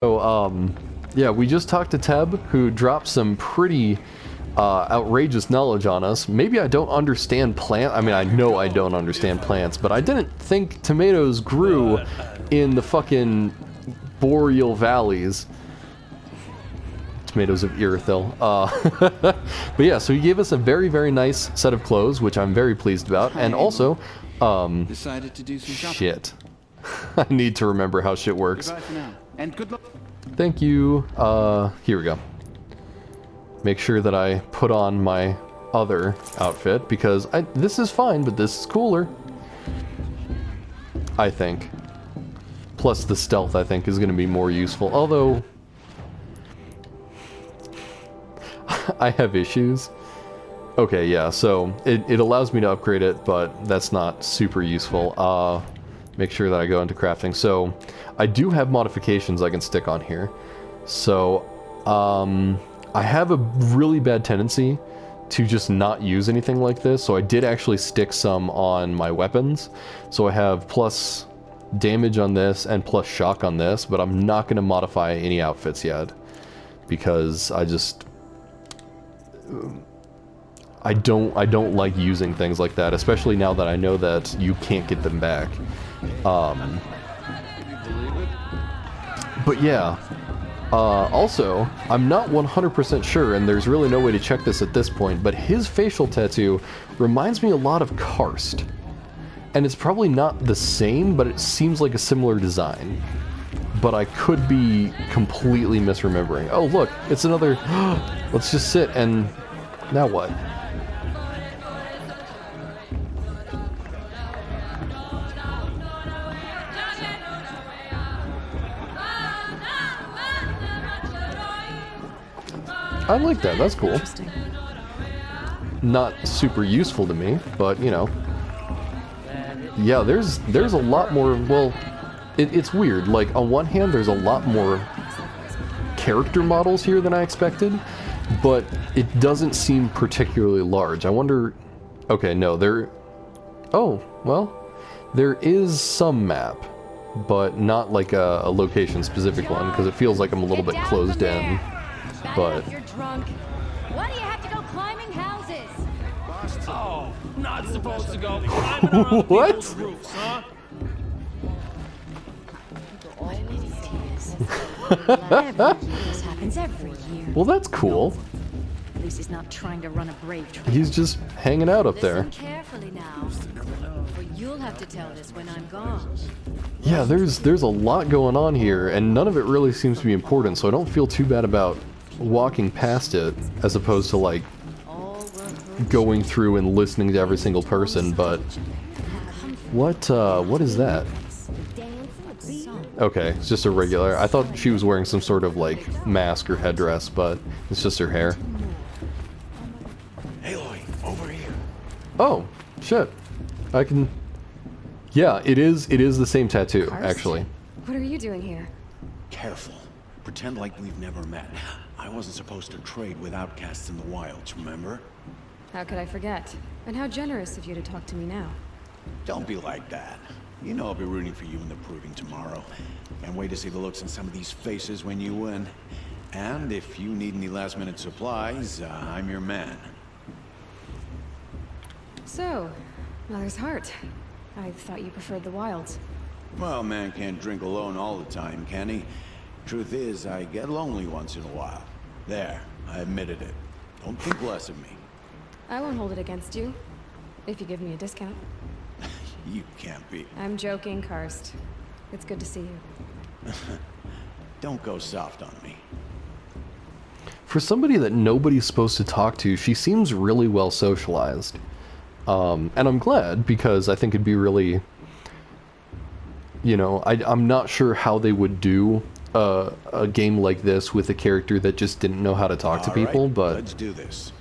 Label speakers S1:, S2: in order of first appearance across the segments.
S1: So, yeah, we just talked to Teb, who dropped some pretty outrageous knowledge on us. Maybe I don't understand I mean, I know I don't understand plants, but I didn't think tomatoes grew in the fucking boreal valleys. Tomatoes of Irithyll. But yeah, so he gave us a very, very nice set of clothes, which I'm very pleased about, and also,
S2: decided to do some shopping.
S1: shit. I need to remember how shit works.
S2: Goodbye for now, and good luck.
S1: Thank you. Here we go. Make sure that I put on my other outfit, because this is fine, but this is cooler. I think. Plus the stealth, I think, is going to be more useful, although I have issues. Okay, yeah, so it allows me to upgrade it, but that's not super useful. Make sure that I go into crafting. So, I do have modifications I can stick on here. So, I have a really bad tendency to just not use anything like this, so I did actually stick some on my weapons. So I have plus damage on this and plus shock on this, but I'm not going to modify any outfits yet, because I don't like using things like that, especially now that I know that you can't get them back. But yeah, also, I'm not 100% sure, and there's really no way to check this at this point, but his facial tattoo reminds me a lot of Karst. And it's probably not the same, but it seems like a similar design. But I could be completely misremembering. Oh look, it's another... Let's just sit and... Now what? I like that, that's cool. Not super useful to me, but you know. Yeah, there's a lot more, well, it's weird. Like, on one hand, there's a lot more character models here than I expected, but it doesn't seem particularly large. I wonder... Okay, no, oh, well, there is some map, but not like a location-specific one, because it feels like I'm a little bit closed in. But
S3: You're drunk. Why do you have to go climbing houses?
S4: Oh, not supposed to go climbing around
S1: What?
S4: people's roofs, huh?
S3: This happens every year.
S1: well, that's cool.
S3: At least he's not trying to run a brave trail.
S1: He's just hanging out up there.
S3: Listen carefully now, or you'll have to tell this when I'm gone.
S1: Yeah, there's a lot going on here, and none of it really seems to be important, so I don't feel too bad about walking past it, as opposed to, like, going through and listening to every single person, but... What is that? Okay, it's just a regular... I thought she was wearing some sort of, like, mask or headdress, but it's just her hair.
S5: Aloy, over here.
S1: Oh, shit. I can... Yeah, it is the same tattoo,
S6: Karst?
S1: actually.
S6: What are you doing here?
S5: Careful. Pretend like we've never met. I wasn't supposed to trade with outcasts in the wilds, remember?
S6: How could I forget? And how generous of you to talk to me now.
S5: Don't be like that. You know I'll be rooting for you in the proving tomorrow. Can't wait to see the looks on some of these faces when you win. And if you need any last-minute supplies, I'm your man.
S6: So, Mother's Heart. I thought you preferred the wilds.
S5: Well, man can't drink alone all the time, can he? Truth is, I get lonely once in a while. There, I admitted it. Don't think less of me.
S6: I won't hold it against you. If you give me a discount.
S5: You can't be.
S6: I'm joking, Karst. It's good to see you.
S5: Don't go soft on me.
S1: For somebody that nobody's supposed to talk to, she seems really well socialized. And I'm glad, because I think it'd be really... You know, I'm not sure how they would do a game like this with a character that just didn't know how to talk to people, but...
S5: Let's do this.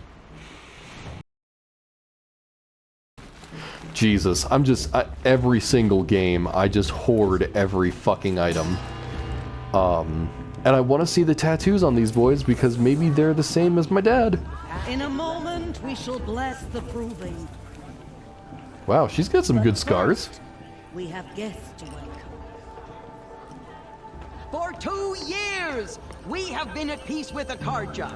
S1: Jesus, every single game, I just hoard every fucking item. And I want to see the tattoos on these boys, because maybe they're the same as my dad.
S7: In a moment, we shall bless the proving.
S1: Wow, she's got some good scars.
S7: We have guests to welcome. For 2 years, we have been at peace with the Karja.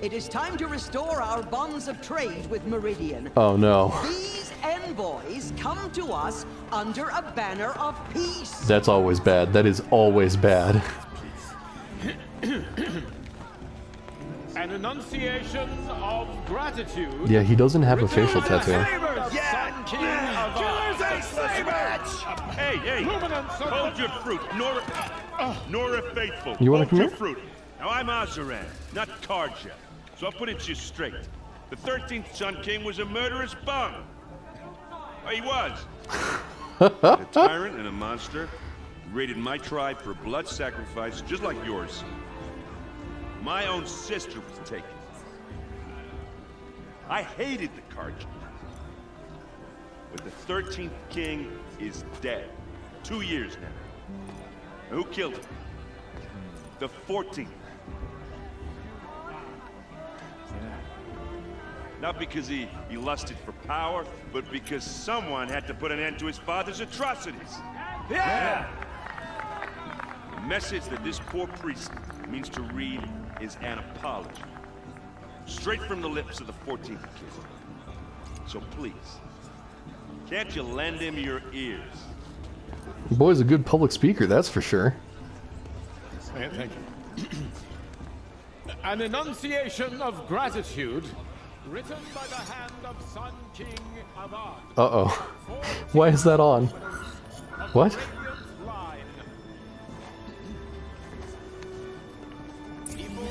S7: It is time to restore our bonds of trade with Meridian.
S1: Oh no.
S7: These envoys come to us under a banner of peace.
S1: That's always bad. That is always bad.
S4: An enunciation of gratitude.
S1: Yeah, he doesn't have a facial tattoo.
S4: Sun King of
S8: Hey, hey! Hold your fruit, Nora Faithful.
S1: You wanna
S8: Hold
S1: come
S8: your
S1: here?
S8: fruit. Now I'm Azaran, not Karja. So I'll put it to you straight. The 13th Sun King was a murderous bum. Oh, he was. A tyrant and a monster. He raided my tribe for blood sacrifice, just like yours. My own sister was taken. I hated the Karja. But the 13th king is dead. 2 years now. Who killed him? The 14th. Not because he lusted for power, but because someone had to put an end to his father's atrocities. Yeah! The message that this poor priest means to read is an apology. Straight from the lips of the 14th king. So please, can't you lend him your ears?
S1: Boy's a good public speaker, that's for sure.
S4: Thank you. An enunciation of gratitude written by the hand of Sun King Avad.
S1: Uh-oh. Why is that on? What?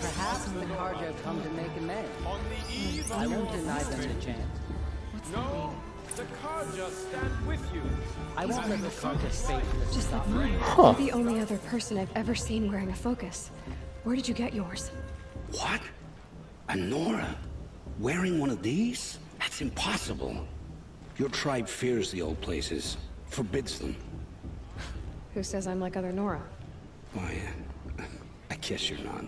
S7: Perhaps the Karja come to make amends. I won't deny them the chance.
S4: No, the Karja stand with you.
S7: I won't let the Karja's fate
S6: Just like
S7: suffer.
S6: mine. You're the only other person I've ever seen wearing a focus. Where did you get yours?
S9: What? A Nora? Wearing one of these? That's impossible. Your tribe fears the old places, forbids them.
S6: Who says I'm like other Nora?
S9: Why, I guess you're not.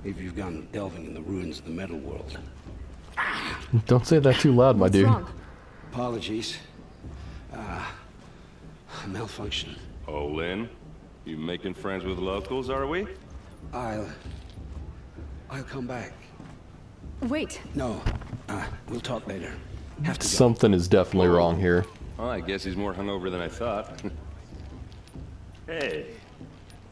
S9: Maybe you've gone delving in the ruins of the metal world.
S1: Don't say that too loud, my
S6: What's
S1: dude.
S6: wrong?
S9: Apologies. Malfunction.
S8: Oh, Lynn, you making friends with locals, are we?
S9: I'll come back.
S6: Wait.
S9: No, we'll talk later. Have to go.
S1: Something is definitely wrong here.
S8: Well, I guess he's more hungover than I thought. Hey,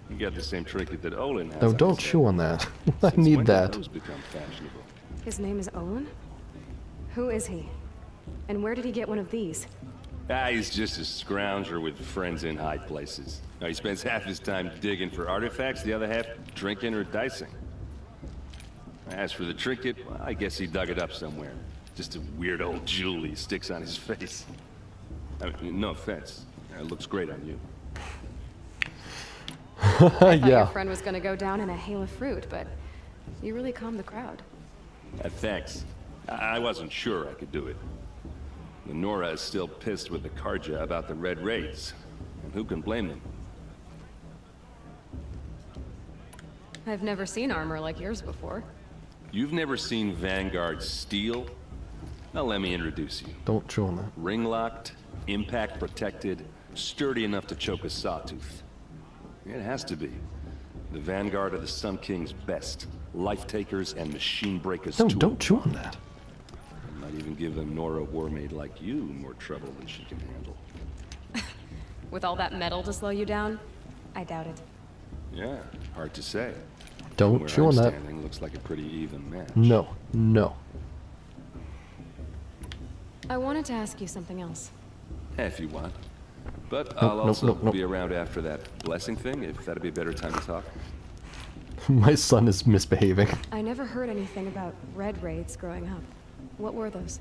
S8: you got the same trinket that Olin has.
S1: No,
S8: on
S1: don't
S8: his
S1: chew
S8: head.
S1: on that. I
S8: Since
S1: need
S8: when did
S1: that.
S8: those become fashionable?
S6: His name is Olin? Who is he? And where did he get one of these?
S8: He's just a scrounger with friends in high places. Now, he spends half his time digging for artifacts, the other half drinking or dicing. As for the trinket, well, I guess he dug it up somewhere. Just a weird old jewel he sticks on his face. I mean, no offense. It looks great on you.
S6: I thought your
S1: Yeah.
S6: friend was gonna go down in a hail of fruit, but you really calmed the crowd.
S8: Thanks. I wasn't sure I could do it. The Nora is still pissed with the Karja about the Red Raids. And who can blame them?
S6: I've never seen armor like yours before.
S8: You've never seen Vanguard steel? Now let me introduce you.
S1: Don't chew on that.
S8: Ring-locked, impact-protected, sturdy enough to choke a sawtooth. It has to be. The Vanguard of the Sun King's best. Life-takers and machine-breakers
S1: No,
S8: too.
S1: don't chew on that.
S8: Might even give a Nora warmaid like you more trouble than she can handle.
S6: With all that metal to slow you down? I doubt it.
S8: Yeah, hard to say.
S1: Don't
S8: Where
S1: chew
S8: I'm
S1: on that.
S8: standing looks like a pretty even match.
S1: No, no.
S6: I wanted to ask you something else.
S8: If you want. But I'll
S1: nope,
S8: also
S1: nope, nope.
S8: be around after that blessing thing, if that'd be a better time to talk.
S1: My son is misbehaving.
S6: I never heard anything about red raids growing up. What were those?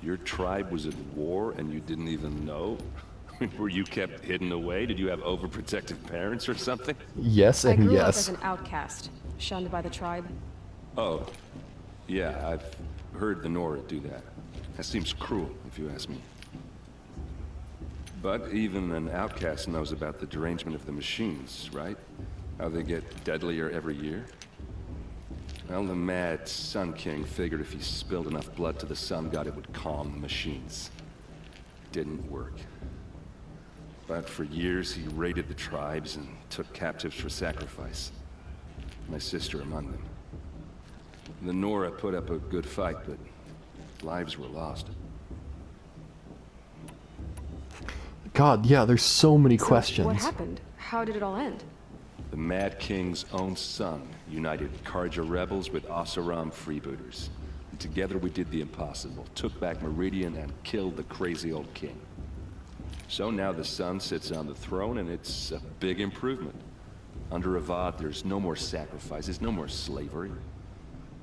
S8: Your tribe was at war and you didn't even know? Were you kept hidden away? Did you have overprotective parents or something?
S1: Yes
S6: I
S1: and
S6: grew up
S1: yes.
S6: as an outcast, shunned by the tribe.
S8: Oh, yeah, I've heard the Nora do that. That seems cruel, if you ask me. But even an outcast knows about the derangement of the machines, right? How they get deadlier every year? Well, the mad Sun King figured if he spilled enough blood to the Sun God, it would calm the machines. Didn't work.
S10: But for years, he raided the tribes and took captives for sacrifice. My sister among them. The Nora put up a good fight, but lives were lost.
S1: God, yeah, there's so many questions.
S6: What happened? How did it all end?
S10: The Mad King's own son united Karja rebels with Oseram freebooters. And together we did the impossible, took back Meridian and killed the crazy old king. So now the son sits on the throne and it's a big improvement. Under Avad, there's no more sacrifices, no more slavery.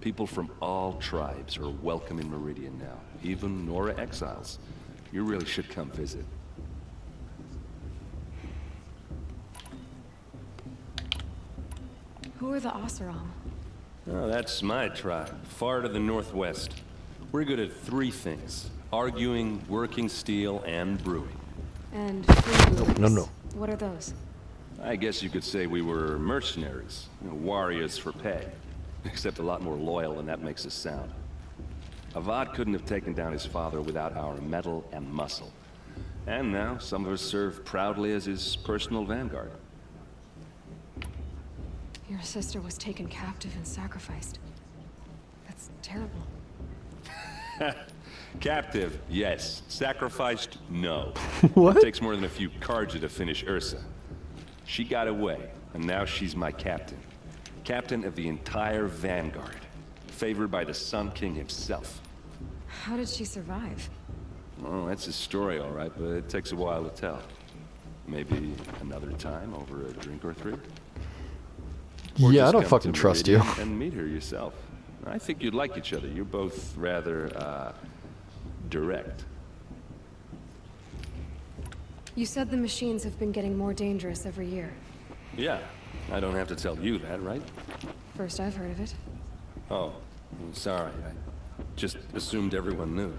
S10: People from all tribes are welcome in Meridian now, even Nora exiles. You really should come visit.
S6: Who are the Oseram?
S10: Oh, that's my tribe, far to the northwest. We're good at 3 things: arguing, working steel, and brewing.
S6: And freebooters.
S1: No.
S6: What are those?
S10: I guess you could say we were mercenaries, warriors for pay. Except a lot more loyal than that makes us sound. Avad couldn't have taken down his father without our metal and muscle. And now, some of us serve proudly as his personal vanguard.
S6: Your sister was taken captive and sacrificed. That's terrible.
S10: Captive, yes. Sacrificed, no.
S1: What?
S10: It takes more than a few Karja to finish Ursa. She got away, and now she's my captain. Captain of the entire Vanguard. Favored by the Sun King himself.
S6: How did she survive?
S10: Well, that's his story, all right, but it takes a while to tell. Maybe another time over a drink or 3? Or
S1: Yeah, I
S10: just
S1: don't
S10: come
S1: fucking
S10: to
S1: trust you.
S10: Meridian and meet her yourself. I think you'd like each other. You're both rather, direct.
S6: You said the machines have been getting more dangerous every year.
S10: Yeah, I don't have to tell you that, right?
S6: First I've heard of it.
S10: Oh, I'm sorry. I just assumed everyone knew.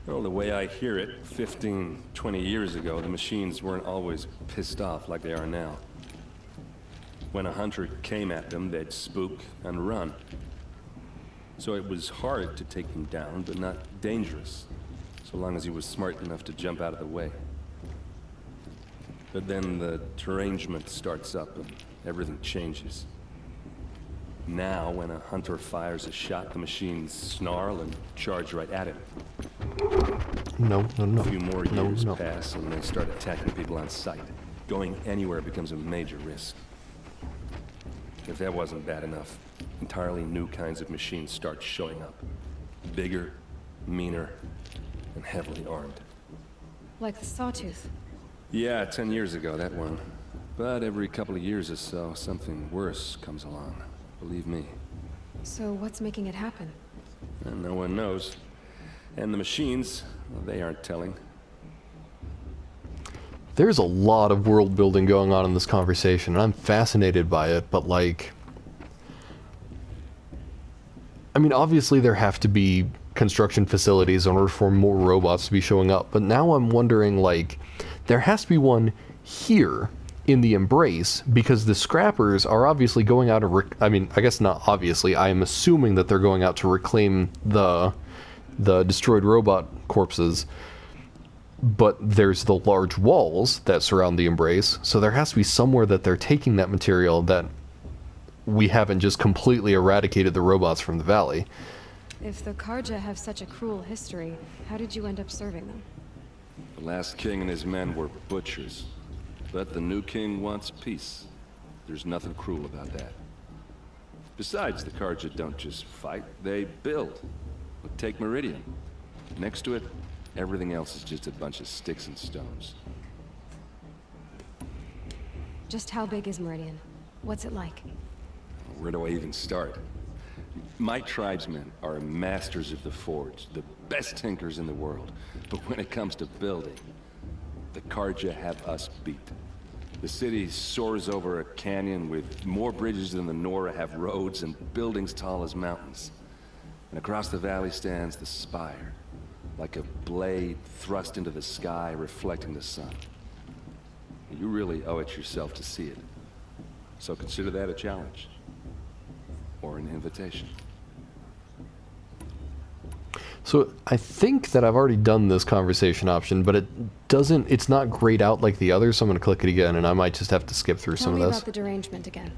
S10: Well, the way I hear it, 15, 20 years ago, the machines weren't always pissed off like they are now. When a hunter came at them, they'd spook and run. So it was hard to take him down, but not dangerous, so long as he was smart enough to jump out of the way. But then the derangement starts up and everything changes. Now, when a hunter fires a shot, the machines snarl and charge right at him.
S1: No.
S10: A few more years
S1: No.
S10: pass and they start attacking people on sight. Going anywhere becomes a major risk. If that wasn't bad enough, entirely new kinds of machines start showing up. Bigger, meaner, and heavily armed.
S6: Like the Sawtooth.
S10: Yeah, 10 years ago, that one. But every couple of years or so, something worse comes along. Believe me.
S6: So what's making it happen?
S10: And no one knows. And the machines, well, they aren't telling.
S1: There's a lot of world building going on in this conversation, and I'm fascinated by it, but like... I mean, obviously there have to be construction facilities in order for more robots to be showing up, but now I'm wondering, like, there has to be one here in the Embrace, because the scrappers are obviously going out to I mean, I guess not obviously, I am assuming that they're going out to reclaim the destroyed robot corpses, but there's the large walls that surround the Embrace, so there has to be somewhere that they're taking that material that we haven't just completely eradicated the robots from the valley.
S6: If the Karja have such a cruel history, how did you end up serving them?
S10: The last king and his men were butchers. But the new king wants peace. There's nothing cruel about that. Besides, the Karja don't just fight, they build. But take Meridian. Next to it, everything else is just a bunch of sticks and stones.
S6: Just how big is Meridian? What's it like?
S10: Where do I even start? My tribesmen are masters of the forge, the best tinkers in the world. But when it comes to building, the Karja have us beat. The city soars over a canyon with more bridges than the Nora have roads and buildings tall as mountains. And across the valley stands the spire, like a blade thrust into the sky reflecting the sun. You really owe it yourself to see it. So consider that a challenge. Or an invitation.
S1: So I think that I've already done this conversation option, but it's not grayed out like the others, so I'm going to click it again, and I might just have to skip through
S6: Tell
S1: some
S6: me
S1: of this.
S6: about the derangement again.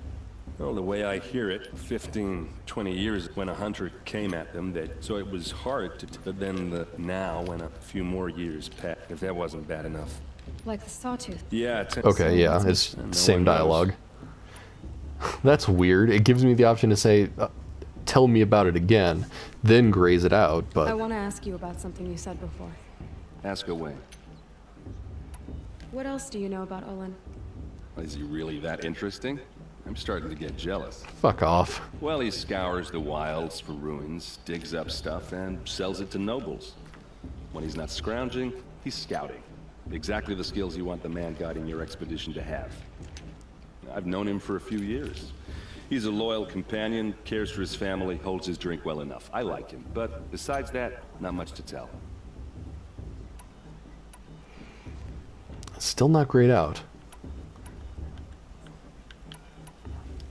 S10: Well, the way I hear it, 15, 20 years when a hunter came at them, so it was hard to, but then the now when a few more years passed, if that wasn't bad enough.
S6: Like the sawtooth.
S10: Yeah,
S1: Okay, yeah, it's
S10: no
S1: same
S10: one knows.
S1: dialogue. That's weird. It gives me the option to say, tell me about it again, then graze it out,
S6: I
S1: but...
S6: want to ask you about something you said before.
S10: Ask away.
S6: What else do you know about Olin?
S10: Is he really that interesting? I'm starting to get jealous.
S1: Fuck off.
S10: Well, he scours the wilds for ruins, digs up stuff, and sells it to nobles. When he's not scrounging, he's scouting. Exactly the skills you want the man guiding your expedition to have. I've known him for a few years. He's a loyal companion, cares for his family, holds his drink well enough. I like him, but besides that, not much to tell.
S1: Still not grayed out.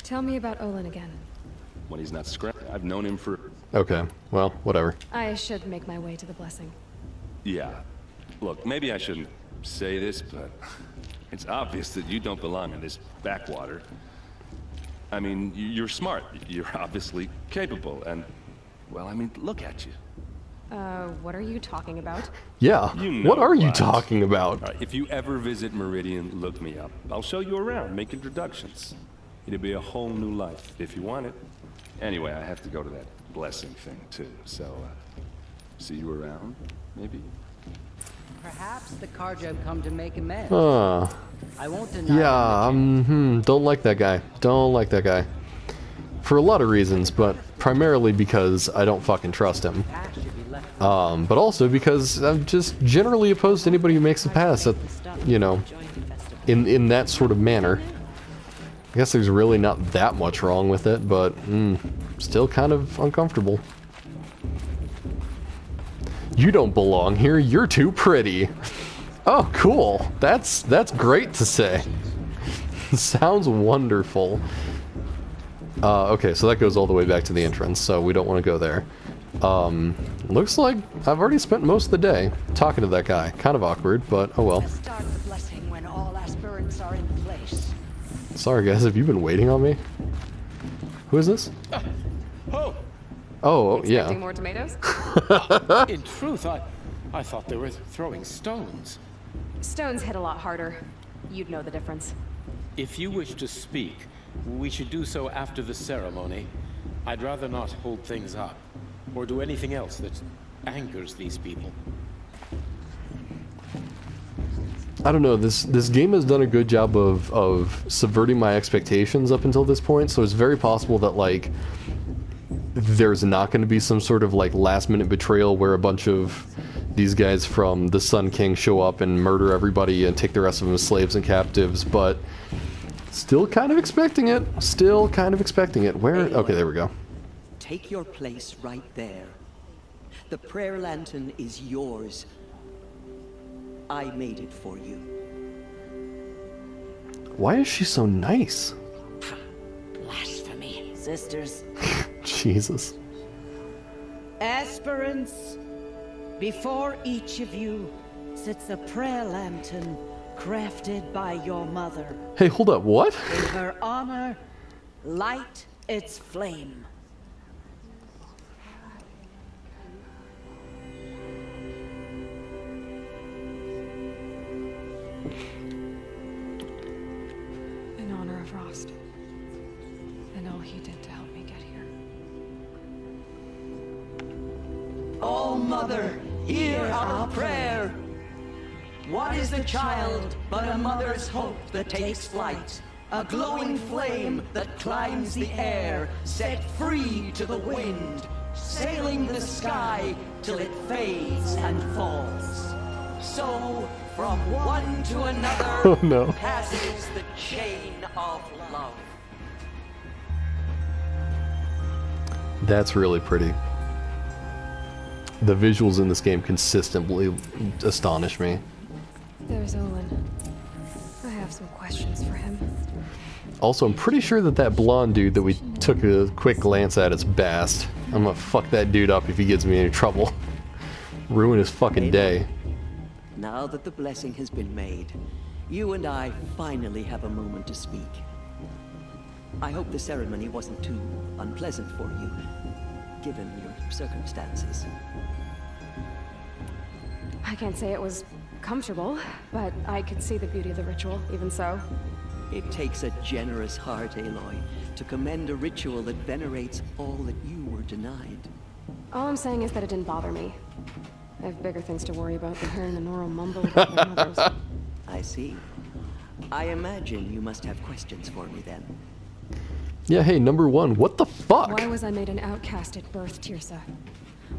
S6: Tell me about Olin again.
S10: When he's not scrounging, I've known him for...
S1: Okay, well, whatever.
S6: I should make my way to the blessing.
S10: Yeah. Look, maybe I shouldn't say this, but it's obvious that you don't belong in this backwater. I mean, you're smart. You're obviously capable, and, well, I mean, look at you.
S6: What are you talking about?
S1: Yeah,
S10: You know
S1: what are you
S10: what.
S1: talking about?
S10: All right, if you ever visit Meridian, look me up. I'll show you around, make introductions. It'll be a whole new life, if you want it. Anyway, I have to go to that blessing thing, too, so, see you around, maybe?
S7: Perhaps the Carja have come to make amends.
S1: I
S7: won't deny
S1: Yeah, don't like that guy. Don't like that guy. For a lot of reasons, but primarily because I don't fucking trust him. But also because I'm just generally opposed to anybody who makes a pass at, you know, in that sort of manner. I guess there's really not that much wrong with it, but still kind of uncomfortable. You don't belong here, you're too pretty. Oh, cool. That's great to say. Sounds wonderful. Okay, so that goes all the way back to the entrance, so we don't want to go there. Looks like I've already spent most of the day talking to that guy. Kind of awkward, but oh well.
S7: Start the blessing when all aspirants are in place.
S1: Sorry guys, have you been waiting on me? Who is this? Oh, yeah.
S6: Expecting more tomatoes?
S4: In truth, I thought they were throwing stones.
S6: Stones hit a lot harder. You'd know the difference.
S4: If you wish to speak, we should do so after the ceremony. I'd rather not hold things up, or do anything else that angers these people.
S1: I don't know, this game has done a good job of subverting my expectations up until this point, so it's very possible that, like, there's not going to be some sort of, like, last-minute betrayal where a bunch of these guys from the Sun King show up and murder everybody and take the rest of them as slaves and captives, but still kind of expecting it. Still kind of expecting it. Where? Okay, there we go.
S7: Take your place right there. The prayer lantern is yours. I made it for you.
S1: Why is she so nice?
S7: Blasphemy. Sisters.
S1: Jesus.
S7: Aspirants, before each of you sits a prayer lantern crafted by your mother.
S1: Hey, hold up, what?
S7: In her honor, light its flame.
S6: In honor of Rost. And all he did to help me get here.
S7: Oh, Mother, hear our prayer. What is the child but a mother's hope that takes flight? A glowing flame that climbs the air, set free to the wind, sailing the sky till it fades and falls. So, from one to another
S1: Oh, no.
S7: passes the chain of love.
S1: That's really pretty. The visuals in this game consistently astonish me.
S6: There's Olin. I have some questions for him.
S1: Also, I'm pretty sure that blonde dude that we took a quick glance at is Bast. I'm gonna fuck that dude up if he gives me any trouble. Ruin his fucking day.
S7: Now that the blessing has been made, you and I finally have a moment to speak. I hope the ceremony wasn't too unpleasant for you, given your circumstances.
S6: I can't say it was comfortable, but I could see the beauty of the ritual, even so.
S7: It takes a generous heart, Aloy, to commend a ritual that venerates all that you were denied.
S6: All I'm saying is that it didn't bother me. I have bigger things to worry about than hearing the Nora mumble about their mothers.
S7: I see. I imagine you must have questions for me then.
S1: Yeah, hey, number one, what the fuck?
S6: Why was I made an outcast at birth, Tirsa?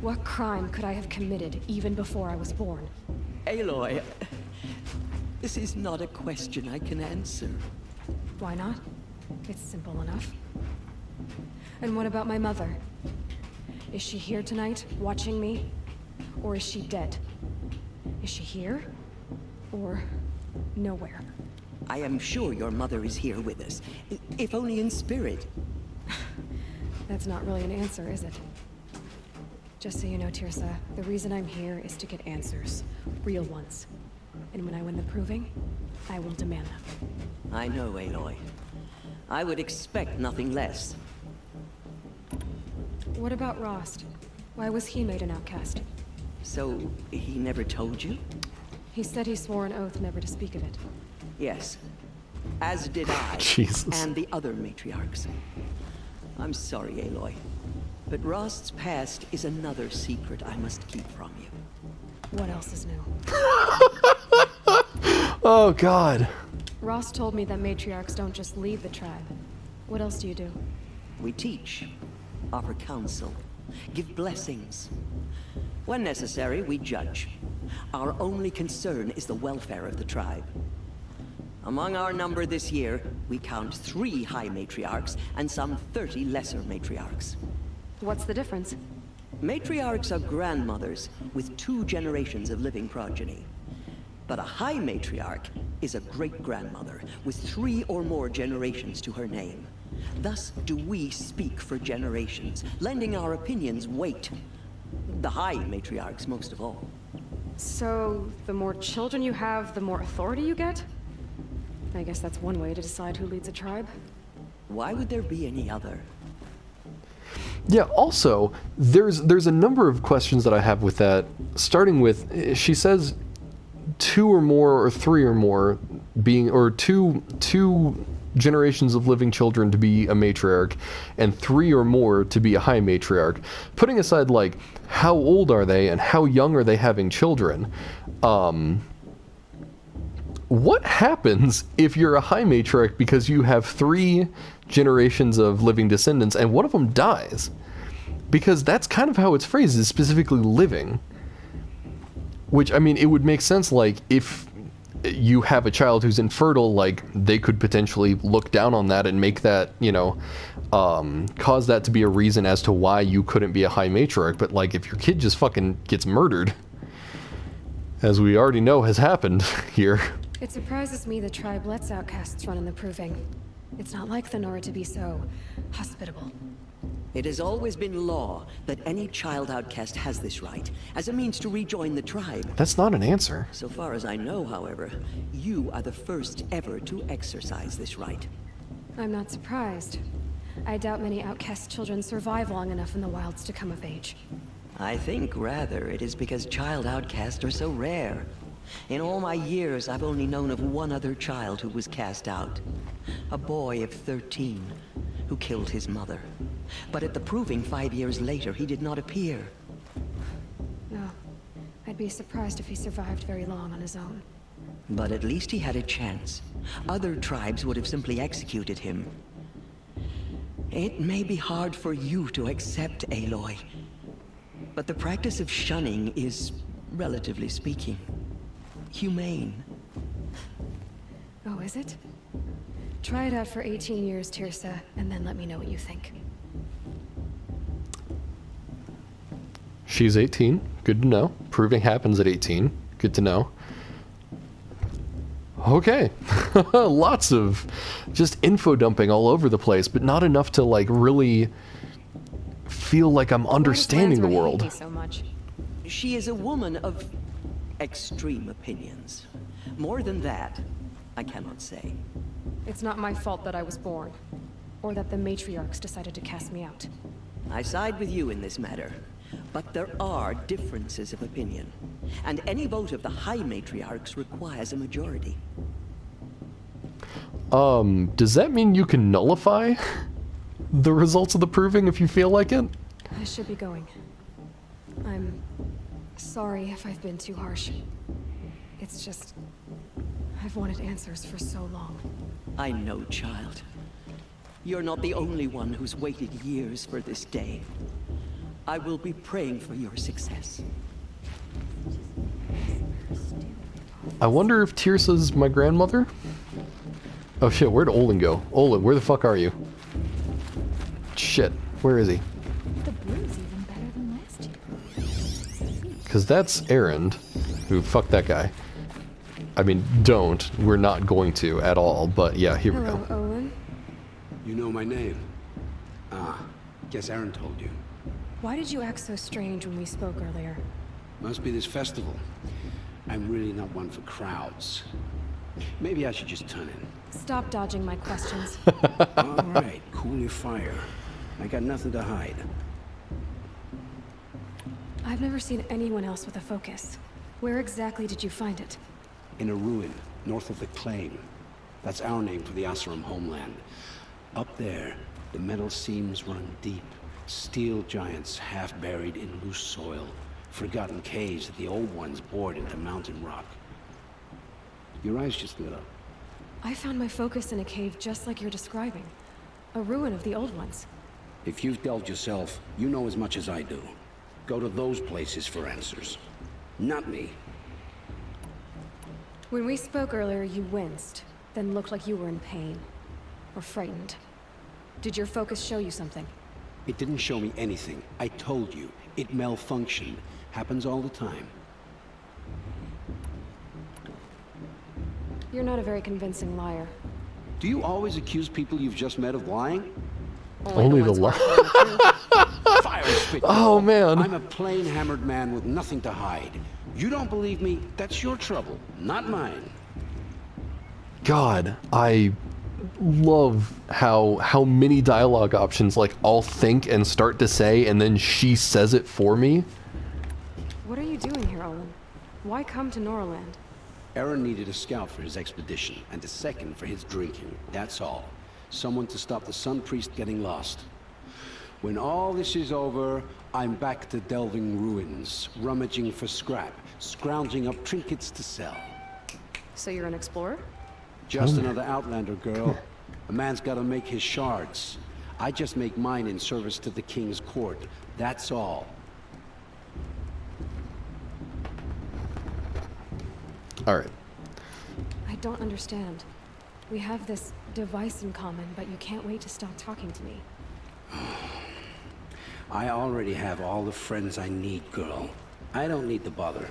S6: What crime could I have committed even before I was born?
S7: Aloy, this is not a question I can answer.
S6: Why not? It's simple enough. And what about my mother? Is she here tonight, watching me? Or is she dead? Is she here? Or nowhere?
S7: I am sure your mother is here with us, if only in spirit.
S6: That's not really an answer, is it? Just so you know, Tirsa, the reason I'm here is to get answers. Real ones. And when I win the proving, I will demand them.
S7: I know, Aloy. I would expect nothing less.
S6: What about Rost? Why was he made an outcast?
S7: So, he never told you?
S6: He said he swore an oath never to speak of it.
S7: Yes. As did I.
S1: Jesus.
S7: And the other matriarchs. I'm sorry, Aloy. But Rost's past is another secret I must keep from you.
S6: What else is new?
S1: Oh, God.
S6: Rost told me that matriarchs don't just lead the tribe. What else do you do?
S7: We teach, offer counsel, give blessings. When necessary, we judge. Our only concern is the welfare of the tribe. Among our number this year, we count 3 high matriarchs and some 30 lesser matriarchs.
S6: What's the difference?
S7: Matriarchs are grandmothers with 2 generations of living progeny. But a high matriarch is a great-grandmother with 3 or more generations to her name. Thus do we speak for generations, lending our opinions weight. The high matriarchs most of all.
S6: So, the more children you have, the more authority you get? I guess that's one way to decide who leads a tribe.
S7: Why would there be any other?
S1: Yeah, also, there's a number of questions that I have with that, starting with, she says 2 or more or 3 or more being, or two generations of living children to be a matriarch, and 3 or more to be a high matriarch. Putting aside, like, how old are they and how young are they having children? What happens if you're a high matriarch because you have 3 generations of living descendants and one of them dies? Because that's kind of how it's phrased, is specifically living. Which, I mean, it would make sense, like, if you have a child who's infertile, like, they could potentially look down on that and make that, you know, cause that to be a reason as to why you couldn't be a high matriarch. But, like, if your kid just fucking gets murdered, as we already know has happened here.
S6: It surprises me the tribe lets outcasts run in the proving. It's not like the Nora to be so hospitable.
S7: It has always been law that any child outcast has this right, as a means to rejoin the tribe.
S1: That's not an answer.
S7: So far as I know, however, you are the first ever to exercise this right.
S6: I'm not surprised. I doubt many outcast children survive long enough in the wilds to come of age.
S7: I think, rather, it is because child outcasts are so rare. In all my years, I've only known of one other child who was cast out. A boy of 13, who killed his mother. But at the proving 5 years later, he did not appear.
S6: No. I'd be surprised if he survived very long on his own.
S7: But at least he had a chance. Other tribes would have simply executed him. It may be hard for you to accept, Aloy. But the practice of shunning is, relatively speaking, humane.
S6: Oh, is it? Try it out for 18 years, Tirsa, and then let me know what you think.
S1: She's 18. Good to know. Proving happens at 18. Good to know. Okay. Lots of just info dumping all over the place, but not enough to, like, really feel like I'm understanding the world.
S6: So much.
S7: She is a woman of extreme opinions. More than that, I cannot say.
S6: It's not my fault that I was born, or that the matriarchs decided to cast me out.
S7: I side with you in this matter, but there are differences of opinion, and any vote of the High Matriarchs requires a majority.
S1: Does that mean you can nullify the results of the proving if you feel like it?
S6: I should be going. I'm sorry if I've been too harsh. It's just... I've wanted answers for so long.
S7: I know, child. You're not the only one who's waited years for this day. I will be praying for your success.
S1: I wonder if Tirsa's my grandmother? Oh shit, where'd Olin go? Olin, where the fuck are you? Shit, where is he?
S3: The brew's even better than last year.
S1: Because that's Erend, who fucked that guy. I mean, don't. We're not going to at all, but yeah, here we
S6: Hello,
S1: go.
S6: Olin.
S9: You know my name? Ah, guess Aaron told you.
S6: Why did you act so strange when we spoke earlier?
S9: Must be this festival. I'm really not one for crowds. Maybe I should just turn in.
S6: Stop dodging my questions.
S9: All right, cool your fire. I got nothing to hide.
S6: I've never seen anyone else with a focus. Where exactly did you find it?
S9: In a ruin, north of the Claim. That's our name for the Oseram homeland. Up there, the metal seams run deep. Steel giants half buried in loose soil. Forgotten caves that the old ones bored into mountain rock. Your eyes just lit up.
S6: I found my focus in a cave just like you're describing. A ruin of the old ones.
S9: If you've delved yourself, you know as much as I do. Go to those places for answers. Not me.
S6: When we spoke earlier, you winced, then looked like you were in pain. Or frightened. Did your focus show you something?
S9: It didn't show me anything. I told you. It malfunctioned. Happens all the time.
S6: You're not a very convincing liar.
S9: Do you always accuse people you've just met of lying?
S1: Only the lie.
S9: Fire spit.
S1: Oh man.
S9: I'm a plain hammered man with nothing to hide. You don't believe me, that's your trouble, not mine.
S1: God, I love how many dialogue options like I'll think and start to say and then she says it for me.
S6: What are you doing here, Olin? Why come to Norland?
S9: Aaron needed a scout for his expedition, and a second for his drinking, that's all. Someone to stop the Sun Priest getting lost. When all this is over, I'm back to delving ruins, rummaging for scrap, scrounging up trinkets to sell.
S6: So you're an explorer?
S9: Just another Outlander, girl. A man's gotta make his shards. I just make mine in service to the King's court, that's all.
S1: Alright.
S6: I don't understand. We have this device in common, but you can't wait to stop talking to me.
S9: I already have all the friends I need, girl. I don't need the bother.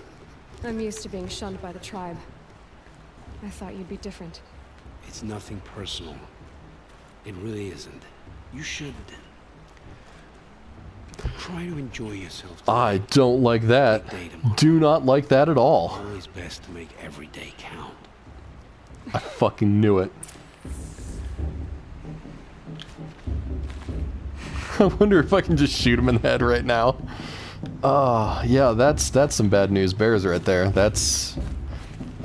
S6: I'm used to being shunned by the tribe. I thought you'd be different.
S9: It's nothing personal. It really isn't. You should try to enjoy yourself.
S1: I don't like that. Do not like that at all.
S9: Always best to make every day count.
S1: I fucking knew it. I wonder if I can just shoot him in the head right now. Yeah, that's some bad news bears right there. That's...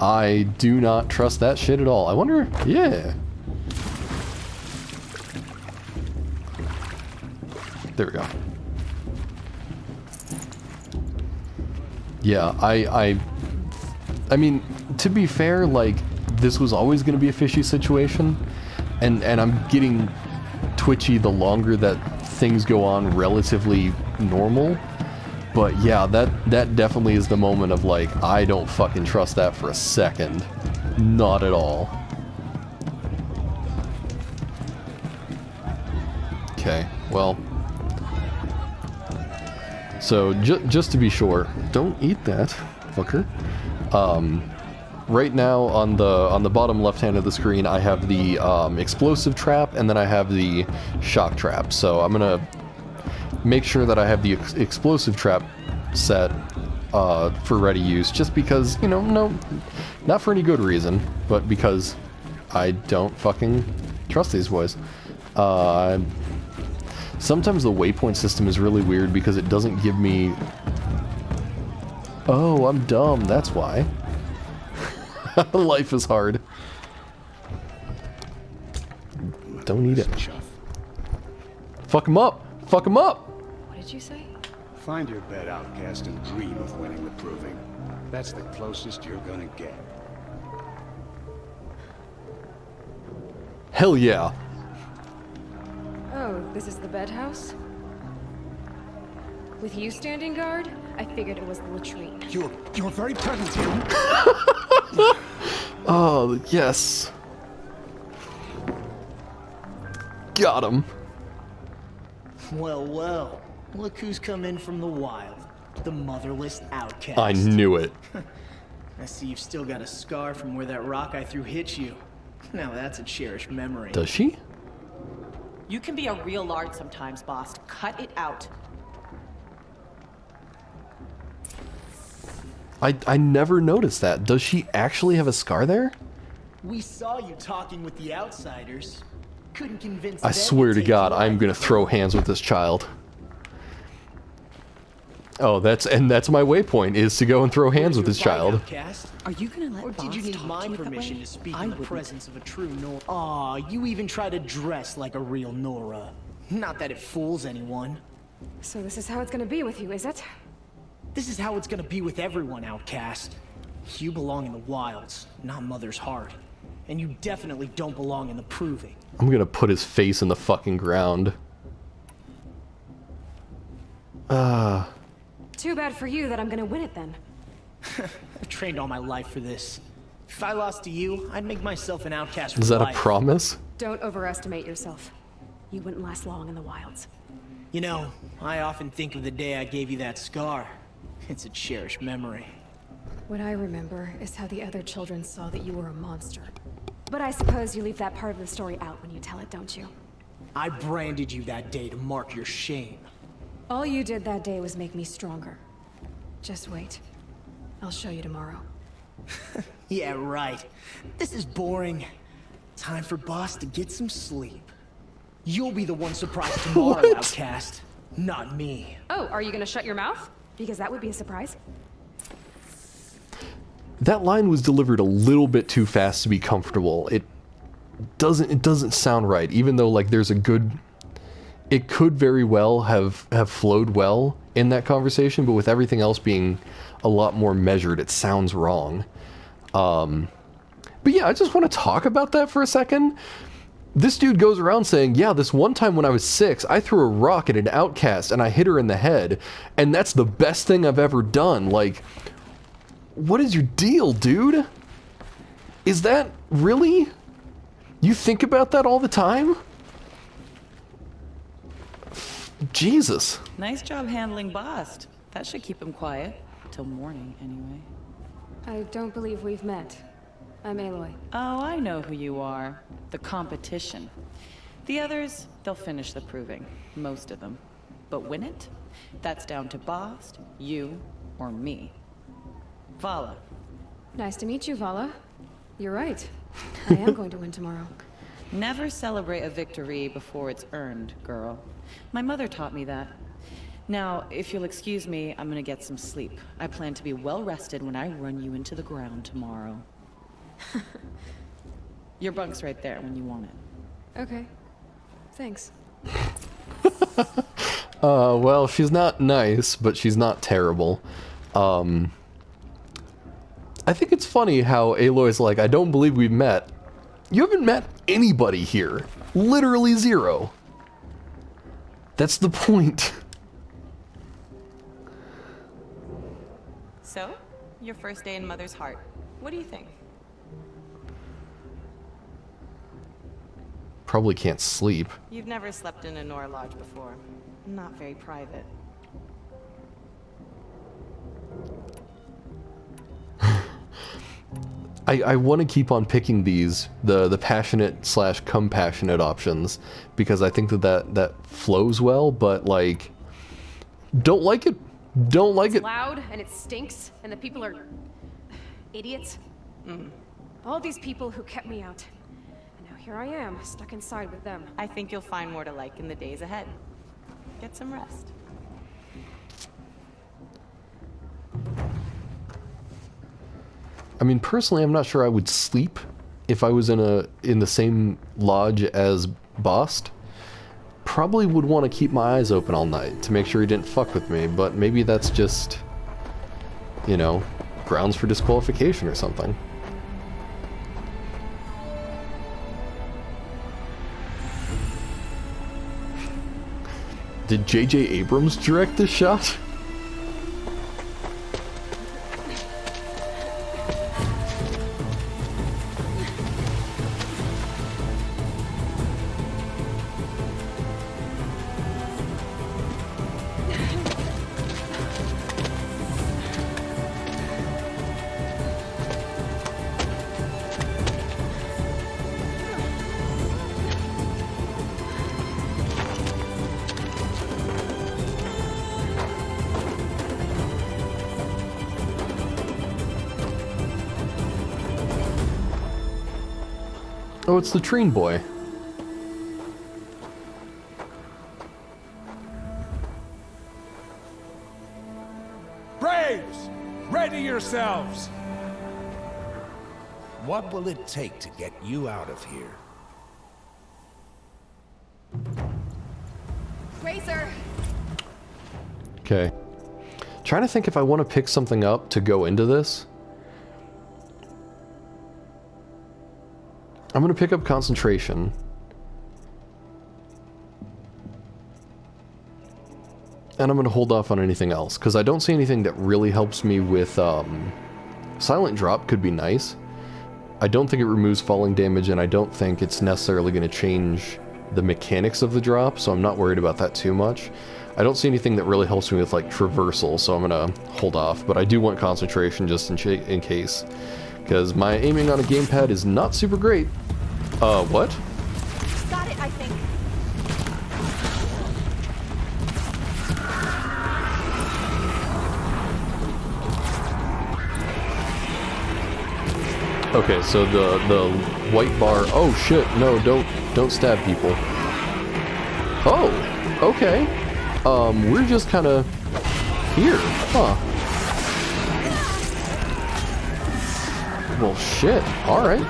S1: I do not trust that shit at all. I wonder... Yeah. There we go. Yeah, I mean, to be fair, like, this was always going to be a fishy situation, and I'm getting twitchy the longer that things go on relatively normal. But yeah, that definitely is the moment of like, I don't fucking trust that for a second. Not at all. Okay, well. So, just to be sure, don't eat that, fucker. Right now, on the bottom left hand of the screen, I have the explosive trap, and then I have the shock trap. So I'm gonna make sure that I have the explosive trap set for ready use, just because, you know, no, not for any good reason, but because I don't fucking trust these boys. Sometimes the waypoint system is really weird because it doesn't give me... Oh, I'm dumb, that's why. Life is hard. Don't eat it. Fuck him up! Fuck him up!
S6: What did you say?
S9: Find your bed, outcast, and dream of winning the proving. That's the closest you're gonna get.
S1: Hell yeah.
S6: Oh, this is the bed house? With you standing guard, I figured it was the latrine.
S9: You're very present here.
S1: Oh, yes. Got him.
S11: Well, well. Look who's come in from the wild. The motherless outcast.
S1: I knew it.
S11: I see you've still got a scar from where that rock I threw hit you. Now that's a cherished memory.
S1: Does she?
S12: You can be a real lard sometimes, boss. Cut it out.
S1: I never noticed that. Does she actually have a scar there?
S11: We saw you talking with the outsiders. Couldn't convince
S1: I
S11: them
S1: swear to
S11: take
S1: God,
S11: you
S1: I'm
S11: on.
S1: gonna throw hands with this child. Oh, that's my waypoint, is to go and throw hands with this child.
S11: Outcast?
S12: Are you gonna let
S11: Or did you
S12: boss
S11: need
S12: talk
S11: my
S12: to you that
S11: permission
S12: way?
S11: to speak
S12: I
S11: in the
S12: wouldn't.
S11: presence of a true Nora? Aw, you even try to dress like a real Nora. Not that it fools anyone.
S6: So this is how it's gonna be with you, is it?
S11: This is how it's gonna be with everyone, outcast. You belong in the wilds, not Mother's heart. And you definitely don't belong in the proving.
S1: I'm gonna put his face in the fucking ground.
S6: Too bad for you that I'm gonna win it then.
S11: I've trained all my life for this. If I lost to you, I'd make myself an outcast for
S1: Is that a
S11: life.
S1: promise?
S6: Don't overestimate yourself. You wouldn't last long in the wilds.
S11: You know, I often think of the day I gave you that scar. It's a cherished memory.
S6: What I remember is how the other children saw that you were a monster. But I suppose you leave that part of the story out when you tell it, don't you?
S11: I branded you that day to mark your shame.
S6: All you did that day was make me stronger. Just wait. I'll show you tomorrow.
S11: Yeah, right. This is boring. Time for Boss to get some sleep. You'll be the one surprised tomorrow, outcast. Not me.
S6: Oh, are you gonna shut your mouth? Because that would be a surprise.
S1: That line was delivered a little bit too fast to be comfortable. It doesn't sound right, even though like there's a good... It could very well have flowed well in that conversation, but with everything else being a lot more measured, it sounds wrong. But yeah, I just want to talk about that for a second. This dude goes around saying, yeah, this one time when I was 6, I threw a rock at an outcast and I hit her in the head, and that's the best thing I've ever done. Like, what is your deal, dude? Is that really? You think about that all the time? Jesus.
S12: Nice job handling Bast. That should keep him quiet. Till morning, anyway.
S6: I don't believe we've met. I'm Aloy.
S12: Oh, I know who you are. The competition. The others, they'll finish the proving. Most of them. But win it? That's down to Bast, you, or me. Vala.
S6: Nice to meet you, Vala. You're right. I am going to win tomorrow.
S12: Never celebrate a victory before it's earned, girl. My mother taught me that. Now, if you'll excuse me, I'm gonna get some sleep. I plan to be well rested when I run you into the ground tomorrow. Your bunk's right there when you want it.
S6: Okay. Thanks.
S1: Well, she's not nice, but she's not terrible. I think it's funny how Aloy's like, I don't believe we've met. You haven't met anybody here. Literally zero. That's the point.
S12: So, your first day in Mother's heart. What do you think?
S1: Probably can't sleep.
S12: You've never slept in a Nora lodge before. Not very private.
S1: I want to keep on picking these, the passionate slash compassionate options, because I think that flows well, but like, don't like it, Don't like
S6: It's
S1: it.
S6: loud and it stinks and the people are idiots. All these people who kept me out. And now here I am, stuck inside with them.
S12: I think you'll find more to like in the days ahead. Get some rest.
S1: I mean, personally, I'm not sure I would sleep if I was in the same lodge as Bast. Probably would want to keep my eyes open all night to make sure he didn't fuck with me, but maybe that's just, you know, grounds for disqualification or something. Did J.J. Abrams direct this shot? Oh, it's the Treen boy.
S13: Braves! Ready yourselves! What will it take to get you out of here?
S6: Razor!
S1: Okay. Trying to think if I want to pick something up to go into this. I'm going to pick up concentration. And I'm going to hold off on anything else, because I don't see anything that really helps me with, Silent Drop could be nice. I don't think it removes falling damage, and I don't think it's necessarily going to change the mechanics of the drop, so I'm not worried about that too much. I don't see anything that really helps me with, like, traversal, so I'm going to hold off, but I do want concentration just in case. Because my aiming on a gamepad is not super great. What?
S6: Got it, I think.
S1: Okay, so the white bar. Oh shit! No, don't stab people. Oh, okay. We're just kind of here, huh? Well, shit. All right.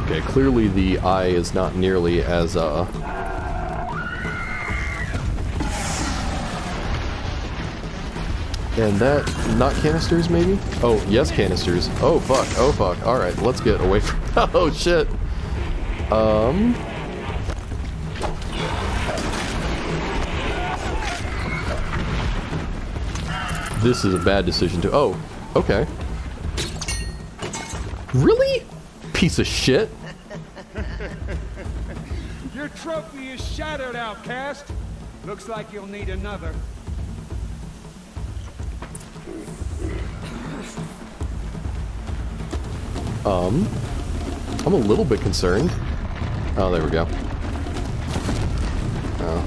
S1: Okay, clearly the eye is not nearly as And that, not canisters, maybe? Oh, yes, canisters. Oh, fuck. Oh, fuck. Alright, let's get away from... Oh, shit. This is a bad decision to... Oh, okay. Really? Piece of shit.
S13: Your trophy is shattered, outcast. Looks like you'll need another.
S1: I'm a little bit concerned. Oh, there we go. Oh.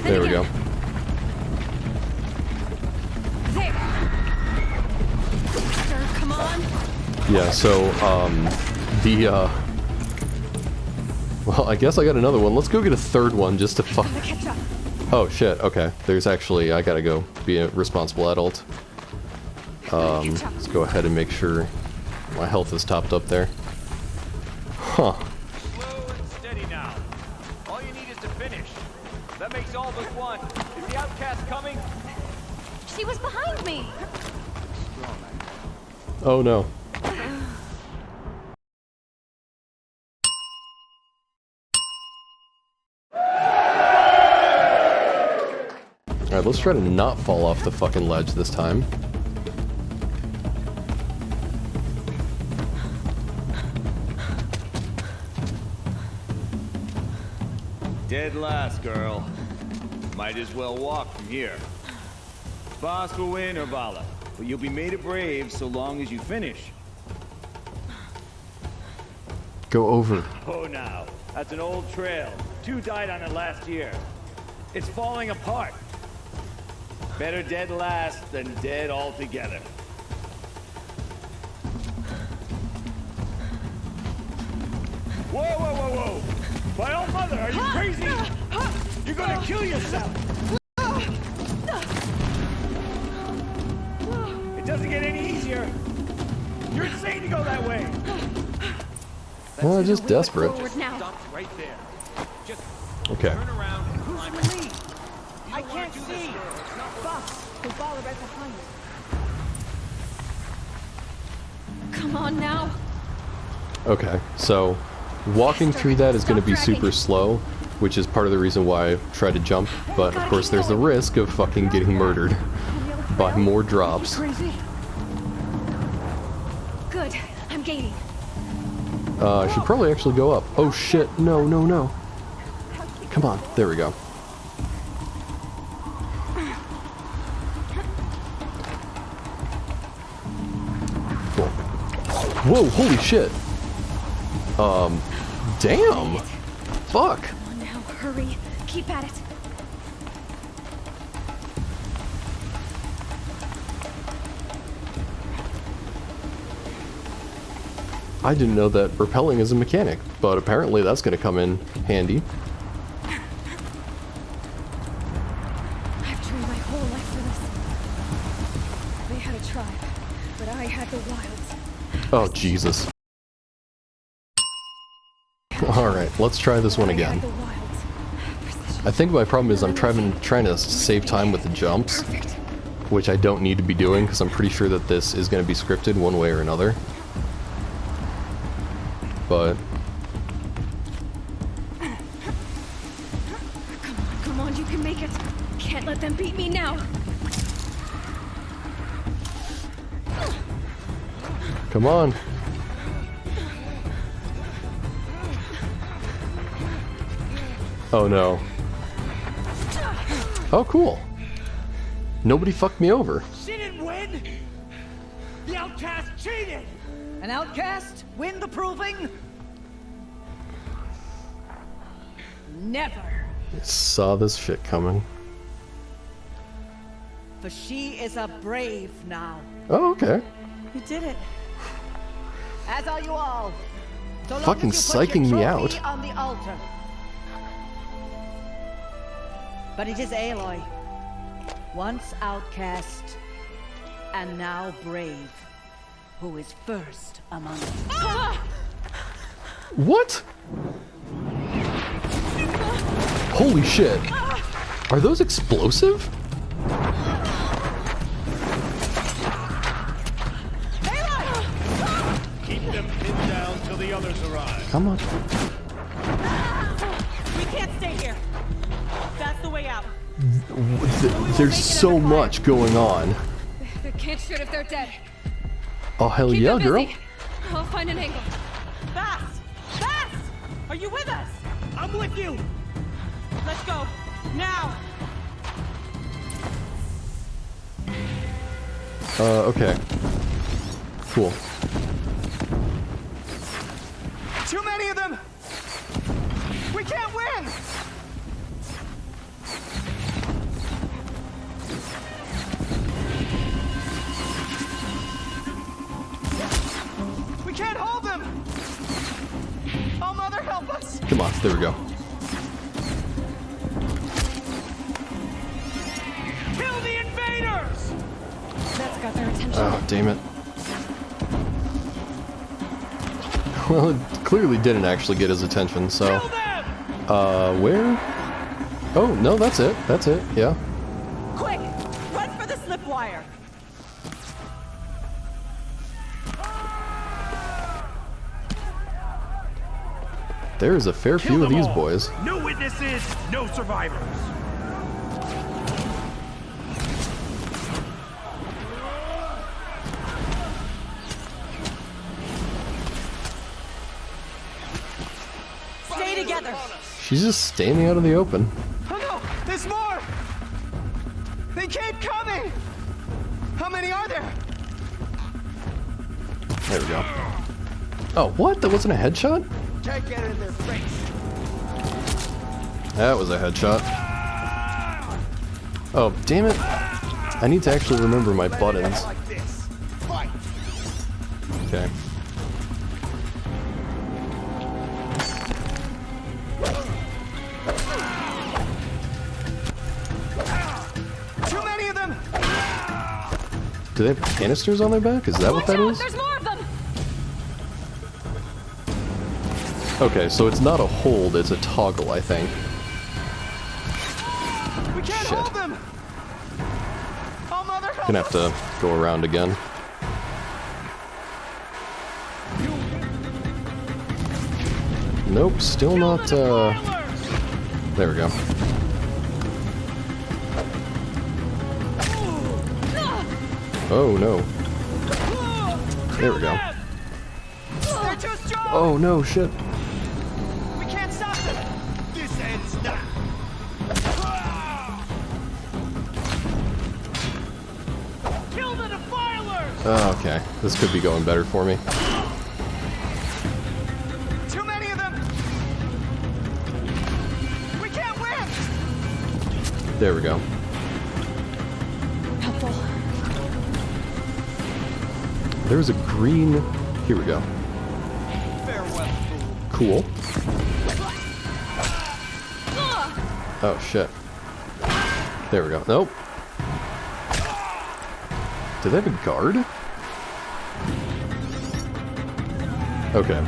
S1: There we go.
S6: There. Come on.
S1: Yeah, so, well, I guess I got another one. Let's go get a third one just to fuck. Oh, shit, okay. There's actually, I gotta go be a responsible adult. Let's go ahead and make sure my health is topped up there. Huh.
S14: Slow and steady now. All you need is to finish. That makes all but one. Is the outcast coming?
S6: She was behind me.
S1: Oh no. Alright, let's try to not fall off the fucking ledge this time.
S14: Dead last, girl. Might as well walk from here. Boss will win or Vala, but you'll be made a brave so long as you finish.
S1: Go over.
S14: Oh, now. That's an old trail. 2 died on it last year. It's falling apart. Better dead last than dead altogether. Whoa, whoa, whoa, whoa! My old mother, are you crazy? You're gonna kill yourself! It doesn't get any easier. You're insane to go that way.
S1: Well, just desperate.
S14: Stop right there. Just
S1: Okay.
S14: turn around and climb it.
S7: I can't see. Fox, the ball right behind you.
S6: Come on now.
S1: Okay, so walking through that is going to be super slow, which is part of the reason why I try to jump, but of course there's the risk of fucking getting murdered by more drops.
S6: Crazy. Good. I'm gaining.
S1: I should probably actually go up. Oh shit, no, no, no. Come on, there we go. Cool. Whoa, holy shit. Damn. Fuck.
S6: Come on now, hurry. Keep at it.
S1: I didn't know that rappelling is a mechanic, but apparently that's going to come in handy.
S6: I've trained my whole life for this. They had a tribe, but I had the wilds.
S1: Oh, Jesus. Alright, let's try this one again. I think my problem is I'm trying to save time with the jumps, which I don't need to be doing because I'm pretty sure that this is going to be scripted one way or another. But
S6: Come on, you can make it. Can't let them beat me now.
S1: come on. Oh no. Oh cool. Nobody fucked me over.
S11: She didn't win! The outcast cheated!
S7: An outcast? Win the proving? Never.
S1: Saw this shit coming.
S7: For she is a brave now.
S1: Oh, okay.
S7: You did it. As are you all. So long
S1: Fucking
S7: as you put
S1: psyching
S7: your
S1: me
S7: trophy
S1: out.
S7: on the altar. But it is Aloy, once outcast and now brave, who is first among us.
S1: What? Holy shit. Are those explosive?
S14: Keep them pinned down till the others arrive.
S1: Come on.
S15: We can't stay here. That's the way out.
S1: There's so much going on.
S6: They can't shoot if they're dead.
S1: Oh, hell
S6: Keep
S1: yeah,
S6: them
S1: girl.
S6: busy. I'll find an angle.
S15: Fast! Fast! Are you with us?
S11: I'm with you!
S15: Let's go. Now!
S1: Okay. Cool.
S11: Too many of them! We can't win! We can't hold them! Oh, Mother, help us!
S1: Come on, there we go.
S11: Kill the invaders!
S6: That's got their attention.
S1: Oh, damn it. Well, it clearly didn't actually get his attention, so... where? Oh, no, that's it. That's it, yeah.
S15: Quick! Run for the slip wire!
S1: There's a fair few of these boys.
S14: No witnesses, no survivors.
S15: Stay together!
S1: She's just standing out of the open.
S11: Oh no! There's more! They keep coming! How many are there?
S1: There we go. Oh, what? That wasn't a headshot?
S13: Can't get it in their face.
S1: That was a headshot. Oh, damn it. I need to actually remember my buttons.
S13: Like this. Fight.
S1: Okay.
S13: Too many of them.
S1: Do they have canisters on their back? Is that what that is?
S15: There's more of them.
S1: Okay, so it's not a hold, it's a toggle, I think.
S13: We can't
S1: Shit.
S13: hold them. Oh, mother, help
S1: Gonna have to go around again. Nope, still not, There we go. Oh, no. There we go.
S13: They're too strong.
S1: Oh, no, shit.
S13: We can't stop them. This ends now. Kill the defilers.
S1: Oh, okay. This could be going better for me.
S13: Too many of them. We can't win.
S1: There we go.
S6: Helpful.
S1: There's a green... Here we go.
S13: Farewell, fool.
S1: Cool. Oh, shit. There we go. Nope. Do they have a guard? Okay.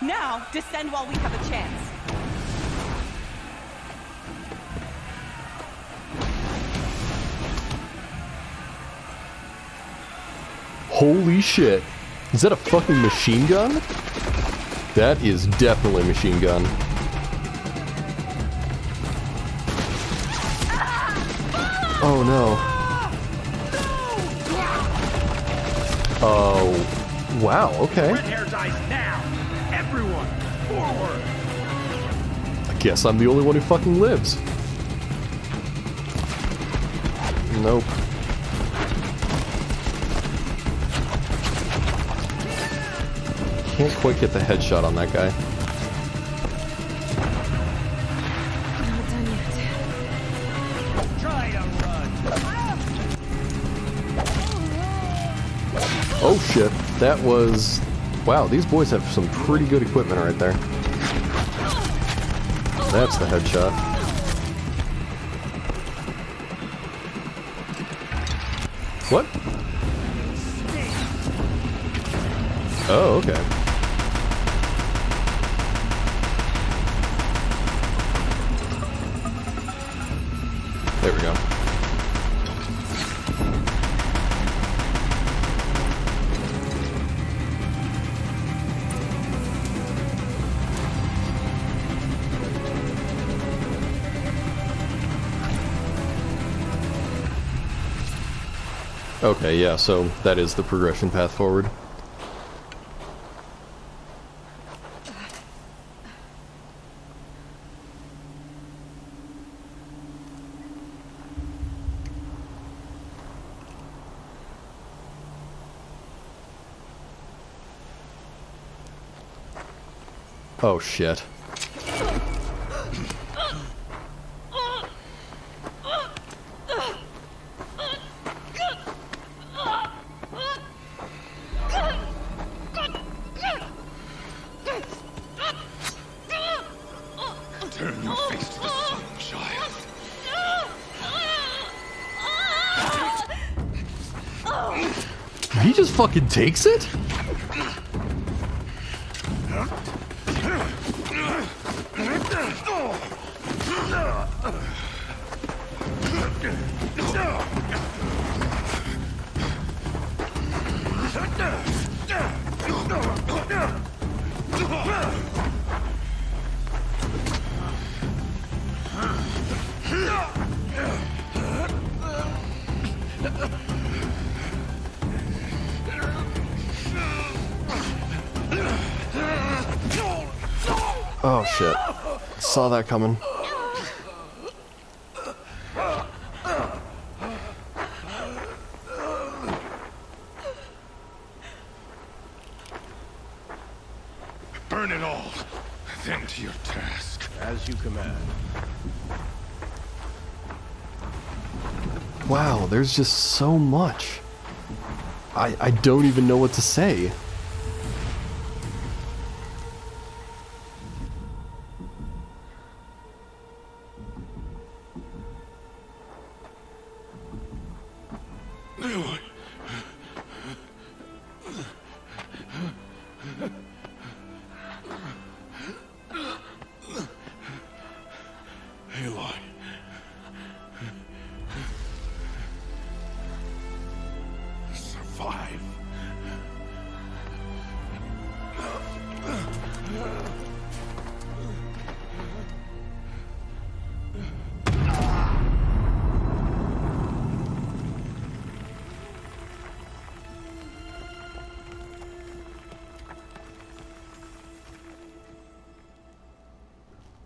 S15: Now, descend while we have a chance.
S1: Holy shit. Is that a fucking machine gun? That is definitely a machine gun. Oh no. Oh, wow, okay.
S13: Red hair dies now. Everyone, forward.
S1: I guess I'm the only one who fucking lives. Nope. Can't quite get the headshot on that guy.
S6: Not done yet.
S13: Try to run.
S1: Oh shit, that was... Wow, these boys have some pretty good equipment right there. That's the headshot. What? Oh, okay. There we go. Okay, yeah, so that is the progression path forward. Oh shit.
S8: Turn your face to the sun, child.
S1: He just fucking takes it? Oh shit. Saw that coming.
S16: As you command.
S1: Wow, there's just so much. I don't even know what to say.